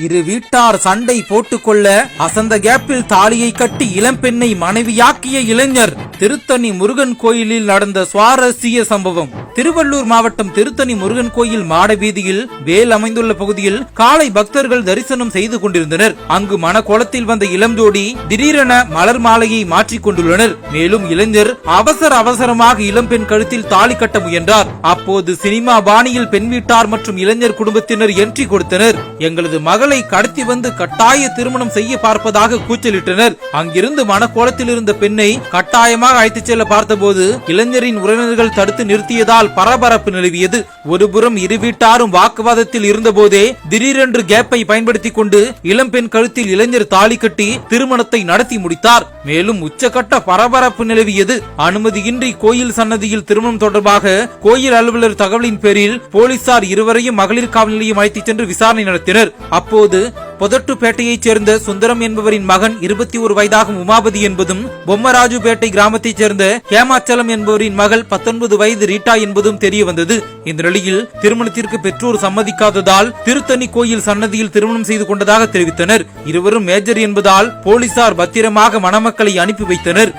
இரு வீட்டார் சண்டை போட்டுக்கொள்ள அசந்த கேப்பில் தாலியை கட்டி இளம்பெண்ணை மனைவியாக்கிய இளைஞர். திருத்தணி முருகன் கோயிலில் நடந்த சுவாரஸ்ய சம்பவம். திருவள்ளூர் மாவட்டம் திருத்தணி முருகன் கோயில் மாட வீதியில் வேல் அமைந்துள்ள பகுதியில் காலை பக்தர்கள் தரிசனம் செய்து கொண்டிருந்தனர். அங்கு மணக்கோலத்தில் வந்த இளம் ஜோடி திடீரென மலர் மாலையை மாற்றிக் கொண்டுள்ளனர். மேலும் இளைஞர் அவசரமாக இளம்பெண் கழுத்தில் தாலி கட்ட முயன்றார். அப்போது சினிமா பாணியில் பெண் வீட்டார் மற்றும் இளைஞர் குடும்பத்தினர் என்ட்ரி கொடுத்தனர். எங்களது மகளை கடத்தி வந்து கட்டாய திருமணம் செய்ய பார்ப்பதாக கூச்சலிட்டனர். அங்கிருந்து மணக்கோலத்தில் இருந்த பெண்ணை கட்டாயமாக அழைத்துச் செல்ல பார்த்தபோது இளைஞரின் உறவினர்கள் தடுத்து நிறுத்தியதால் பரபரப்பு நிலவியது. ஒருபுறம் இரு வீட்டாரும் வாக்குவாதத்தில் இருந்தபோதே திடீரென்று கேப்பை பயன்படுத்திக் கொண்டு இளம்பெண் கழுத்தில் இளைஞர் தாலி கட்டி திருமணத்தை நடத்தி முடித்தார். மேலும் உச்சகட்ட பரபரப்பு நிலவியது. அனுமதியின்றி கோயில் சன்னதியில் திருமணம் தொடர்பாக கோயில் அலுவலர் தகவலின் பேரில் போலீசார் இருவரையும் மகளிர் காவல் நிலையம் அழைத்துச் சென்று விசாரணை நடத்தினர். அப்போது பொதட்டுப்பேட்டையைச் சேர்ந்த சுந்தரம் என்பவரின் மகன் 21 வயதாகும் உமாபதி என்பதும், பொம்மராஜுபேட்டை கிராமத்தைச் சேர்ந்த ஹேமாச்சலம் என்பவரின் மகள் 19 வயது ரீட்டா என்பதும் தெரிய வந்தது. இந்த நிலையில் திருமணத்திற்கு பெற்றோர் சம்மதிக்காததால் திருத்தணி கோயில் சன்னதியில் திருமணம் செய்து கொண்டதாக தெரிவித்தனர். இருவரும் மேஜர் என்பதால் போலீசார் பத்திரமாக மணமக்களை அனுப்பி வைத்தனர்.